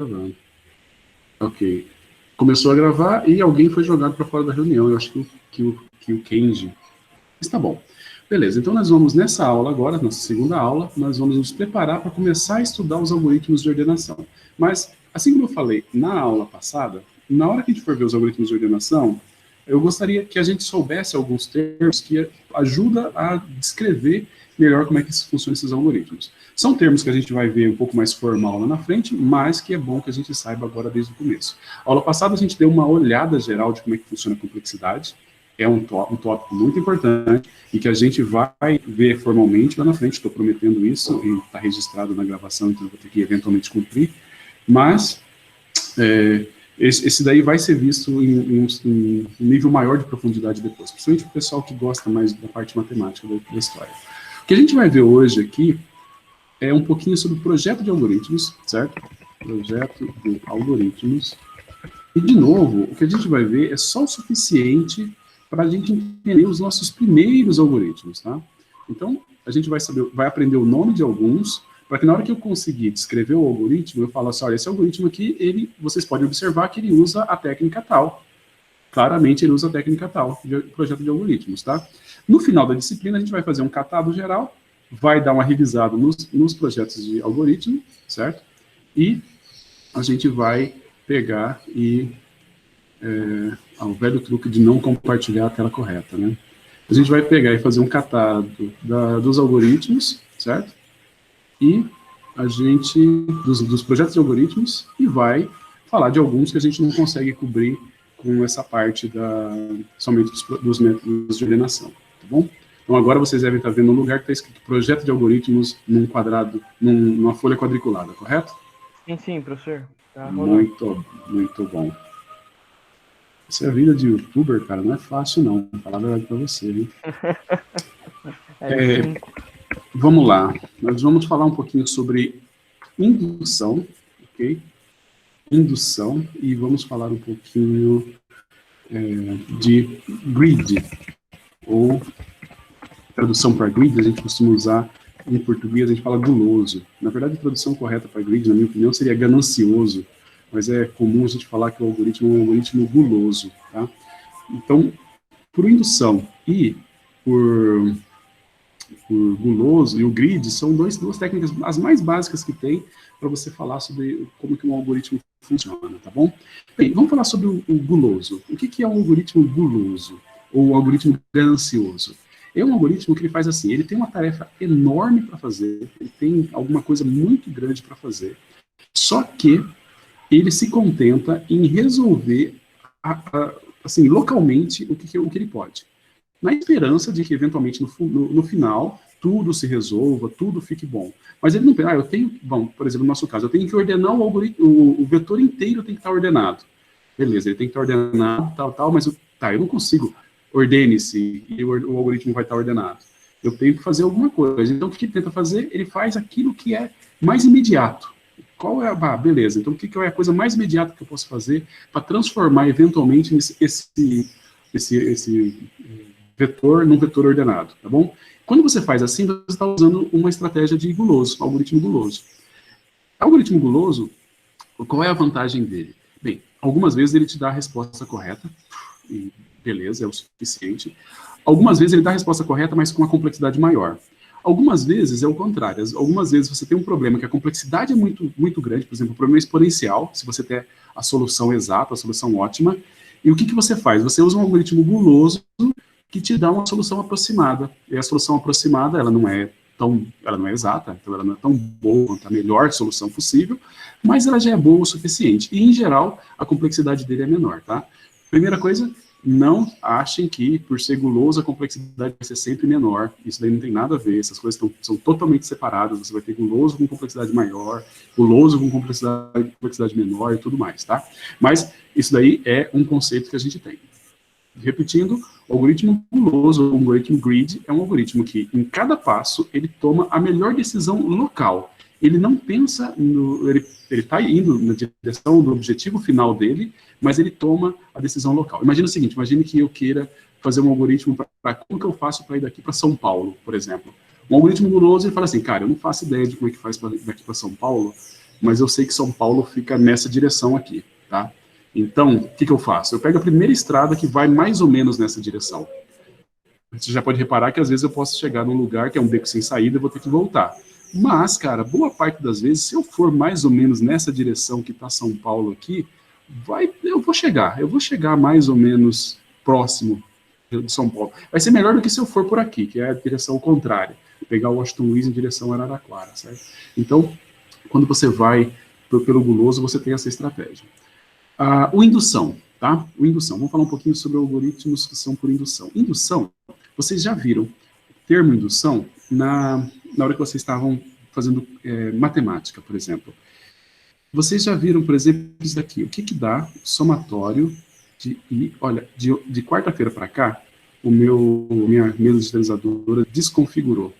gravando. Ok. Começou a gravar e alguém foi jogado para fora da reunião. Eu acho que o Kenji. Mas tá bom. Beleza, então nós vamos nessa aula agora, nossa segunda aula, nós vamos nos preparar para começar a estudar os algoritmos de ordenação. Mas, assim como eu falei na aula passada, na hora que a gente for ver os algoritmos de ordenação, eu gostaria que a gente soubesse alguns termos que ajudam a descrever melhor como é que funcionam esses algoritmos. São termos que a gente vai ver um pouco mais formal lá na frente, mas que é bom que a gente saiba agora desde o começo. A aula passada a gente deu uma olhada geral de como é que funciona a complexidade, é um tópico muito importante e que a gente vai ver formalmente lá na frente, estou prometendo isso, e está registrado na gravação, então eu vou ter que eventualmente cumprir, mas esse daí vai ser visto em um nível maior de profundidade depois, principalmente o pessoal que gosta mais da parte matemática da história. O que a gente vai ver hoje aqui é um pouquinho sobre o projeto de algoritmos, certo? Projeto de algoritmos. E, de novo, o que a gente vai ver é só o suficiente para a gente entender os nossos primeiros algoritmos, tá? Então, a gente vai aprender o nome de alguns, para que na hora que eu conseguir descrever o algoritmo, eu falo assim, olha, esse algoritmo aqui, vocês podem observar que ele usa a técnica tal. Claramente ele usa a técnica tal, de projeto de algoritmos, tá? No final da disciplina, a gente vai fazer um catado geral, vai dar uma revisada nos projetos de algoritmo, certo? E a gente vai pegar e... o velho truque de não compartilhar a tela correta, né? A gente vai pegar e fazer um catado dos algoritmos, certo? E a gente, dos projetos de algoritmos, e vai falar de alguns que a gente não consegue cobrir com essa parte somente dos métodos de ordenação, tá bom? Então agora vocês devem estar vendo um lugar que está escrito projeto de algoritmos num quadrado, numa folha quadriculada, correto? Sim, professor. Tá muito bom. Essa é a vida de youtuber, cara, não é fácil não, vou falar a verdade pra você, hein? Vamos lá, nós vamos falar um pouquinho sobre indução, ok? Indução, e vamos falar um pouquinho de grid, ou tradução para grid, a gente costuma usar em português, a gente fala guloso. Na verdade, a tradução correta para grid, na minha opinião, seria ganancioso, mas é comum a gente falar que o algoritmo é um algoritmo guloso, tá? Então, por indução e por guloso e o grid são duas técnicas, as mais básicas que tem para você falar sobre como que um algoritmo funciona, tá bom? Bem, vamos falar sobre o guloso. O que é um algoritmo guloso? Ou um algoritmo ganancioso? É um algoritmo que ele faz assim, ele tem uma tarefa enorme para fazer, ele tem alguma coisa muito grande para fazer, só que ele se contenta em resolver, assim, localmente, o que ele pode. Na esperança de que, eventualmente, no final, tudo se resolva, tudo fique bom. Mas ele não pensa, eu tenho, bom, por exemplo, no nosso caso, eu tenho que ordenar o algoritmo, o vetor inteiro tem que estar ordenado. Beleza, ele tem que estar ordenado, tal, mas eu não consigo, ordene-se, e o algoritmo vai estar ordenado. Eu tenho que fazer alguma coisa. Então, o que ele tenta fazer? Ele faz aquilo que é mais imediato. Qual é beleza, então o que é a coisa mais imediata que eu posso fazer para transformar eventualmente esse vetor num vetor ordenado, tá bom? Quando você faz assim, você está usando uma estratégia de guloso, algoritmo guloso. Algoritmo guloso, qual é a vantagem dele? Bem, algumas vezes ele te dá a resposta correta, e beleza, é o suficiente. Algumas vezes ele dá a resposta correta, mas com uma complexidade maior. Algumas vezes é o contrário. Algumas vezes você tem um problema que a complexidade é muito, muito grande, por exemplo, o problema exponencial, se você tem a solução exata, a solução ótima, e o que você faz? Você usa um algoritmo guloso que te dá uma solução aproximada. E a solução aproximada, ela não é exata, então ela não é tão boa quanto a melhor solução possível, mas ela já é boa o suficiente. E, em geral, a complexidade dele é menor, tá? Primeira coisa, não achem que, por ser guloso, a complexidade vai ser sempre menor. Isso daí não tem nada a ver, essas coisas são totalmente separadas. Você vai ter guloso com complexidade maior, guloso com complexidade menor e tudo mais, tá? Mas isso daí é um conceito que a gente tem. Repetindo, o algoritmo guloso, o algoritmo grid, é um algoritmo que, em cada passo, ele toma a melhor decisão local. Ele não pensa ele está indo na direção do objetivo final dele, mas ele toma a decisão local. Imagina o seguinte, imagine que eu queira fazer um algoritmo para como que eu faço para ir daqui para São Paulo, por exemplo. Um algoritmo guloso, ele fala assim, cara, eu não faço ideia de como é que faz daqui para São Paulo, mas eu sei que São Paulo fica nessa direção aqui, tá? Então, o que eu faço? Eu pego a primeira estrada que vai mais ou menos nessa direção. Você já pode reparar que às vezes eu posso chegar num lugar que é um beco sem saída e vou ter que voltar. Mas, cara, boa parte das vezes, se eu for mais ou menos nessa direção que está São Paulo aqui, eu vou chegar mais ou menos próximo de São Paulo. Vai ser melhor do que se eu for por aqui, que é a direção contrária, pegar o Washington Luiz em direção a Araraquara, certo? Então, quando você vai pelo guloso, você tem essa estratégia. O indução, tá? O indução. Vamos falar um pouquinho sobre algoritmos que são por indução. Indução, vocês já viram o termo indução na hora que vocês estavam fazendo matemática, por exemplo. Vocês já viram, por exemplo, isso daqui. O que dá somatório de quarta-feira para cá, minha mesa digitalizadora desconfigurou.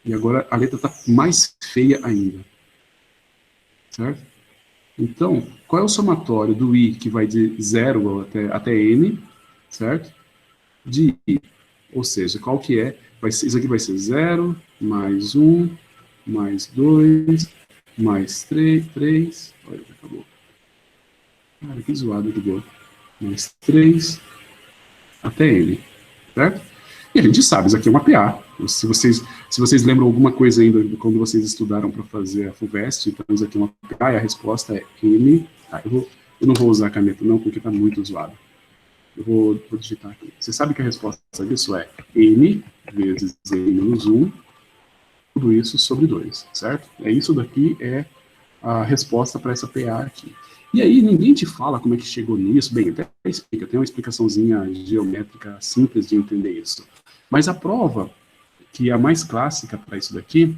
E agora a letra está mais feia ainda. Certo? Então, qual é o somatório do i, que vai de 0 até n, certo? De i. Ou seja, qual que é? Isso aqui vai ser 0, mais 1, mais 2, mais 3. Olha, já acabou. Cara, que zoado que deu. Mais 3, até n, certo? E a gente sabe, isso aqui é uma PA. Se vocês lembram alguma coisa ainda de quando vocês estudaram para fazer a FUVEST, então isso aqui é uma PA e a resposta é n. Eu não vou usar a caneta não, porque está muito zoado. Eu vou digitar aqui. Você sabe que a resposta disso é n vezes n menos 1, tudo isso sobre 2, certo? Isso daqui é a resposta para essa PA aqui. E aí, ninguém te fala como é que chegou nisso. Bem, até explica, tem uma explicaçãozinha geométrica simples de entender isso. Mas a prova, que é a mais clássica para isso daqui,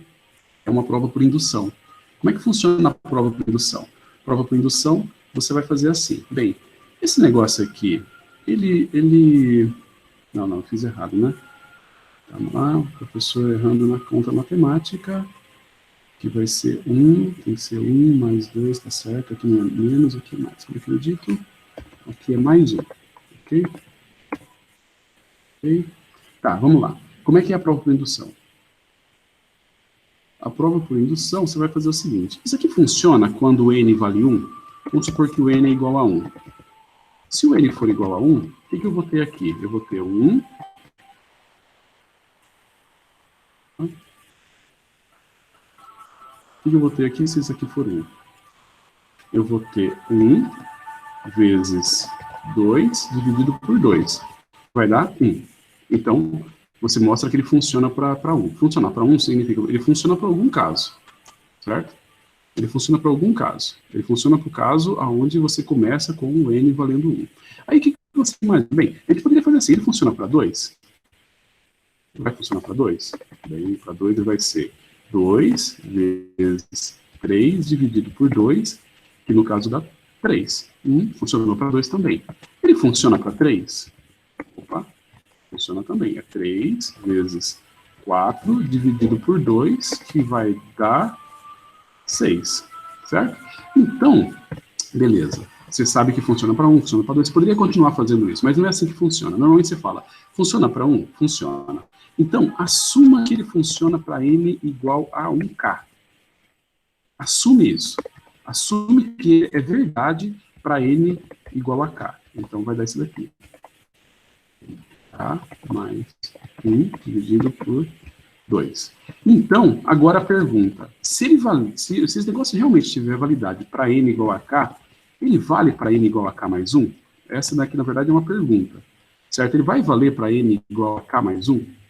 é uma prova por indução. Como é que funciona a prova por indução? Prova por indução, você vai fazer assim. Bem, esse negócio aqui, Não, eu fiz errado, né? Vamos lá, o professor errando na conta matemática, que vai ser 1, tem que ser 1 mais 2, tá certo? Aqui é menos, aqui é mais. Como é que eu dito? Aqui é mais 1, ok? Ok? Tá, vamos lá. Como é que é a prova por indução? A prova por indução, você vai fazer o seguinte. Isso aqui funciona quando o n vale 1. Vamos supor que o n é igual a 1. Se o n for igual a 1, o que eu vou ter aqui? Eu vou ter 1. O que eu vou ter aqui se isso aqui for 1? Eu vou ter 1 vezes 2 dividido por 2. Vai dar 1. Então, você mostra que ele funciona para 1. Funcionar para 1 significa que ele funciona para algum caso, certo? Ele funciona para algum caso. Ele funciona para o caso onde você começa com o n valendo 1. Aí, o que você imagina? Bem, a gente poderia fazer assim, ele funciona para 2? Vai funcionar para 2? Bem, para 2 ele vai ser 2 vezes 3 dividido por 2, que no caso dá 3. Funcionou para 2 também. Ele funciona para 3? Opa, funciona também. É 3 vezes 4 dividido por 2, que vai dar 6, certo? Então, beleza. Você sabe que funciona para 1, funciona para 2. Você poderia continuar fazendo isso, mas não é assim que funciona. Normalmente você fala, funciona para 1? Funciona. Então, assuma que ele funciona para n igual a 1k. Assume isso. Assume que é verdade para n igual a k. Então, vai dar isso daqui. K mais 1 dividido por 2. Então, agora a pergunta. Se esse negócio realmente tiver validade para n igual a k, ele vale para n igual a k mais 1? Essa daqui, na verdade, é uma pergunta. Certo? Ele vai valer para n igual a k mais 1?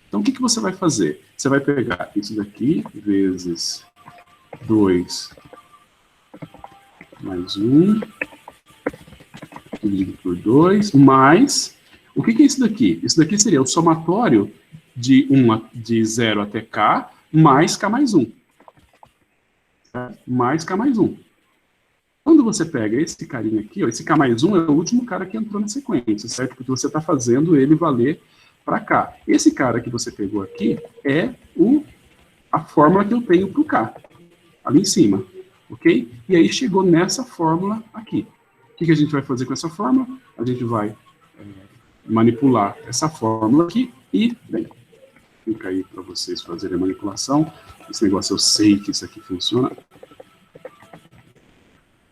Então, o que você vai fazer? Você vai pegar isso daqui, vezes 2 mais 1, dividido por 2, mais... O que é isso daqui? Isso daqui seria o somatório de 0 até k, mais k mais 1. Certo? Mais k mais 1. Quando você pega esse carinha aqui, ó, esse k mais 1 é o último cara que entrou na sequência, certo? Porque você está fazendo ele valer para cá. Esse cara que você pegou aqui é a fórmula que eu tenho para o K, ali em cima, ok? E aí chegou nessa fórmula aqui. O que a gente vai fazer com essa fórmula? A gente vai manipular essa fórmula aqui e, bem, Fica aí para vocês fazerem a manipulação. Esse negócio eu sei que isso aqui funciona.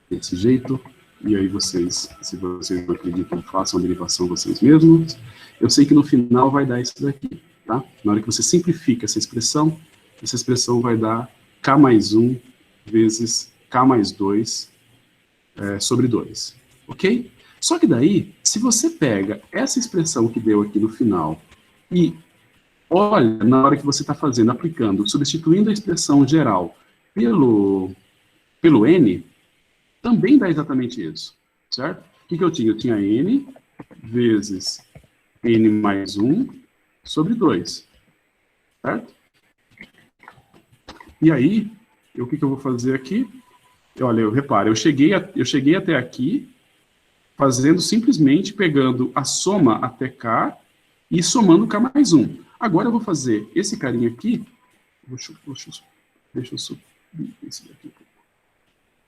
Desse jeito. E aí vocês, se vocês não acreditam, façam a derivação vocês mesmos. Eu sei que no final vai dar isso daqui, tá? Na hora que você simplifica essa expressão vai dar k mais 1 vezes k mais 2 sobre 2, ok? Só que daí, se você pega essa expressão que deu aqui no final e olha, na hora que você está fazendo, aplicando, substituindo a expressão geral pelo n, também dá exatamente isso, certo? O que eu tinha? Eu tinha n vezes n mais 1 sobre 2, certo? E aí, o que eu vou fazer aqui? Olha, eu cheguei até aqui, fazendo simplesmente, pegando a soma até k e somando k mais 1. Agora eu vou fazer esse carinha aqui, deixa eu subir esse daqui.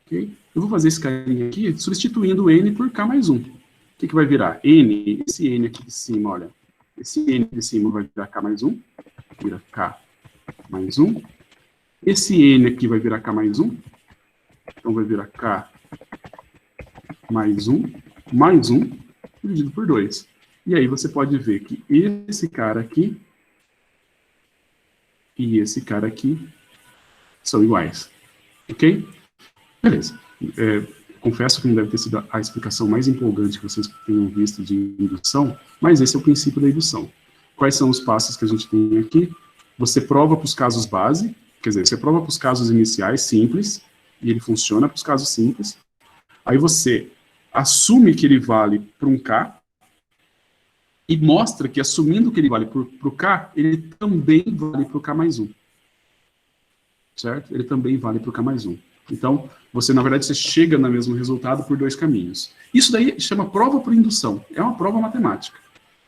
Okay? Eu vou fazer esse carinha aqui, substituindo n por k mais 1. O que vai virar? N, esse n aqui de cima, olha. Esse n de cima vai virar k mais 1. Vira k mais 1. Esse n aqui vai virar k mais 1. Então vai virar k mais 1, dividido por 2. E aí você pode ver que esse cara aqui e esse cara aqui são iguais. Ok? Beleza. Confesso que não deve ter sido a explicação mais empolgante que vocês tenham visto de indução, mas esse é o princípio da indução. Quais são os passos que a gente tem aqui? Você prova para os casos base, quer dizer, você prova para os casos iniciais simples, e ele funciona para os casos simples. Aí você assume que ele vale para um K, e mostra que, assumindo que ele vale para o K, ele também vale para o K mais 1. Certo? Ele também vale para o K mais 1. Então, na verdade, você chega no mesmo resultado por dois caminhos. Isso daí chama prova por indução. É uma prova matemática.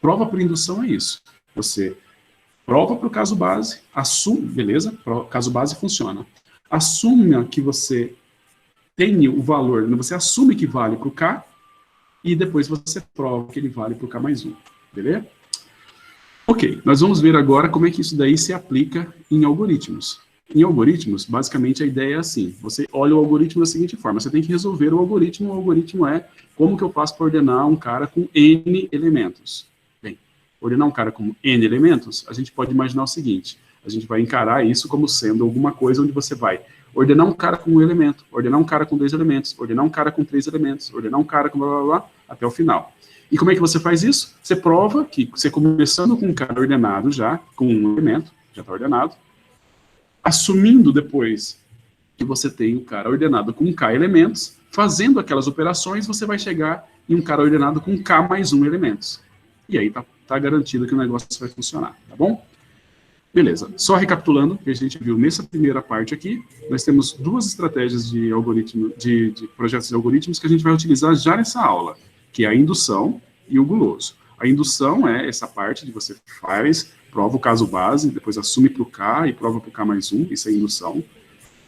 Prova por indução é isso. Você prova para o caso base, assume, beleza? Caso base funciona. Assume que você tem o valor, você assume que vale para o K, e depois você prova que ele vale para o K mais 1. Beleza? Ok, nós vamos ver agora como é que isso daí se aplica em algoritmos. Em algoritmos, basicamente a ideia é assim, você olha o algoritmo da seguinte forma, você tem que resolver o algoritmo é como que eu faço para ordenar um cara com N elementos. Bem, ordenar um cara com N elementos, a gente pode imaginar o seguinte, a gente vai encarar isso como sendo alguma coisa onde você vai ordenar um cara com um elemento, ordenar um cara com 2 elementos, ordenar um cara com 3 elementos, ordenar um cara com blá, blá, blá, até o final. E como é que você faz isso? Você prova que você começando com um cara ordenado já, com um elemento, já está ordenado, assumindo depois que você tem um cara ordenado com K elementos, fazendo aquelas operações, você vai chegar em um cara ordenado com K mais 1 elementos. E aí tá garantido que o negócio vai funcionar, tá bom? Beleza, só recapitulando, que a gente viu nessa primeira parte aqui, nós temos duas estratégias de algoritmo, de projetos de algoritmos que a gente vai utilizar já nessa aula, que é a indução e o guloso. A indução é essa parte de você faz, prova o caso base, depois assume para o K e prova para o K mais 1, isso é indução.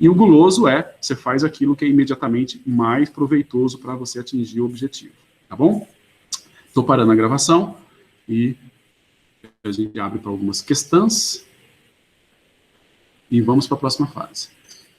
E o guloso é, você faz aquilo que é imediatamente mais proveitoso para você atingir o objetivo, tá bom? Estou parando a gravação e a gente abre para algumas questões. E vamos para a próxima fase.